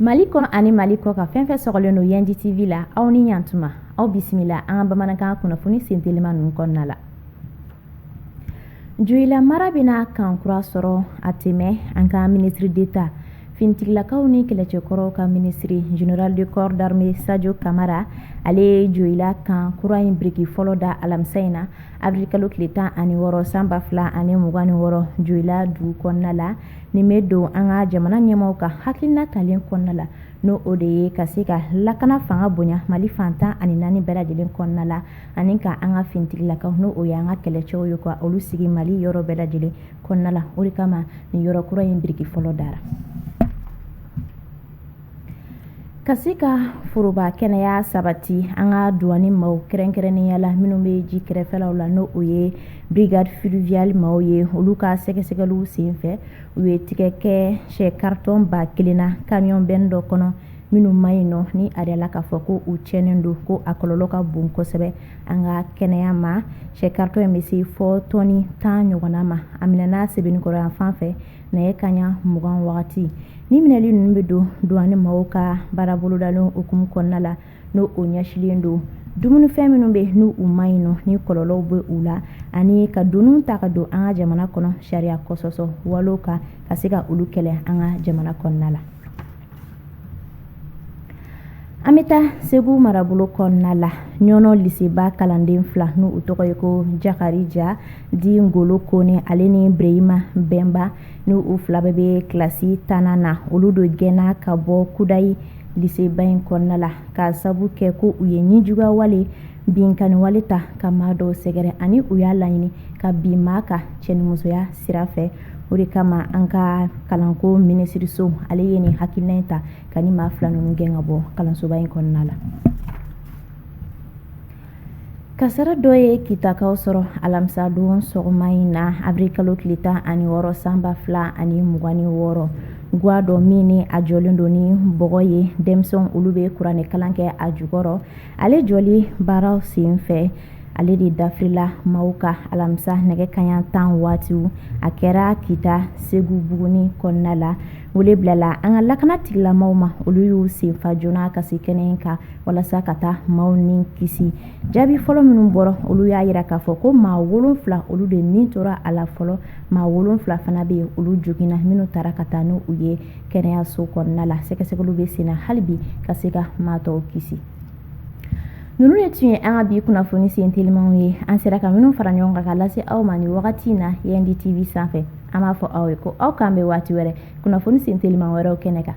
Mali kɔnɔ ani Mali kɔ ka fɛn fɛn sɔgɔlen no Yanji TV la aw ni ɲantuma aw bisimila an ka bamanankan kunnafoni sentelima ninnu kɔnɔna la. Joyila mara bɛna kan kura sɔrɔ a tɛmɛ an ka ministre d'État finitigilakaw ni kɛlɛcɛkɔrɔw ka ministre général de corps d'armée Sadio Kamara ale ye Joyila kan kura in biriki fɔlɔ da alamisa in na avril kalo tile 16 san 2026 Joyila dugu kɔnɔna la nin bɛ don an ka jamana ɲɛmaaw ka hakilina talen kɔnɔna la n'o o de ye ka se ka lakana fanga bonya Mali fantan ani 4 bɛɛ lajɛlen kɔnɔna la ani ka an ka finitigilakaw n'o o ye an ka kɛlɛcɛw ye ka olu sigi Mali yɔrɔ bɛɛ lajɛlen kɔnɔna la o de kama nin yɔrɔ kura in biriki fɔlɔ dara. Ka se ka foroba kɛnɛya sabati an ka douane maaw kɛrɛnkɛrɛnnenya la minnu bɛ ji kɛrɛfɛlaw la n'o o ye brigade fluviale maaw ye olu ka sɛgɛsɛgɛliw senfɛ u ye tigɛ kɛ sɛ carton 1000 na camion bɛn dɔ kɔnɔ minnu ma ɲi nɔ ni a yirala k'a fɔ ko u tiɲɛnen don ko a kɔlɔlɔ ka bon kosɛbɛ an ka kɛnɛya ma sɛ carton in bɛ se fɔ tɔni 10 ɲɔgɔnna ma a minɛna Sebenikɔrɔ yan fan fɛ nɛgɛ kanɲɛ 20 wagati ni minɛli ninnu bɛ don douane maaw ka baara bolodalen hukumu kɔnɔna la n'o o ɲɛsilen don dumunifɛn minnu bɛ n'u ma ɲi nɔ ni kɔlɔlɔw bɛ u la ani ka doniw ta ka don an ka jamana kɔnɔ sariya kɔsɔsɔ walew kan ka se ka olu kɛlɛ an ka jamana kɔnɔna la. An bɛ taa Segu marabolo kɔnɔna la ɲɔnɔ liseba kalanden 2 n'u u tɔgɔ ye ko Jakarija di Ngolo Kone ale ni Brehima Bemba ni u 2 bɛɛ bɛ kilasi 10 na olu de gɛnna ka bɔ Kudayi liseba in kɔnɔna la ka sabu kɛ ko u ye ɲijuga wale binkani wale ta ka maa dɔw sɛgɛrɛ ani u y'a laɲini ka bin maa ka cɛnimusoya sira fɛ o de kama an ka kalanko minisiriso ale ye nin hakilina in ta ka ni maa 2 ninnu gɛn ka bɔ kalansoba in kɔnɔna la. Kasara dɔ ye kitakaw sɔrɔ alamisa don sɔgɔma in na avril kalo tile 16 san 2026 gwa dɔ min ni a jɔlen don ni bɔgɔ ye denmisɛnw olu bɛ kuranɛ kalan kɛ a jukɔrɔ ale jɔli baaraw sen fɛ ale de dafirila maaw ka alamisa nɛgɛ kanɲɛ 10 waatiw a kɛra Kita Segu Buguni kɔnɔna la wele bilala an ka lakana tigilamaaw ma olu y'u senfa joona ka se kɛnɛ kan walasa ka taa maaw ni kisi jaabi fɔlɔ minnu bɔra olu y'a jira k'a fɔ ko maa 7 olu de nin tora a la fɔlɔ maa 7 fana bɛ yen olu joginna minnu taara ka taa n'u ye kɛnɛyaso kɔnɔna la sɛgɛsɛgɛliw bɛ sen na hali bi ka se ka maa tɔw kisi. Ninnu de tun ye an ka bi kunnafoni sentelimanw ye an sera ka minnu fara ɲɔgɔn kan ka lase aw ma nin wagati in na Yanji TV sanfɛ an b'a fɔ aw ye ko aw k'an bɛ waati wɛrɛ kunnafoni senteliman wɛrɛw kɛnɛ kan.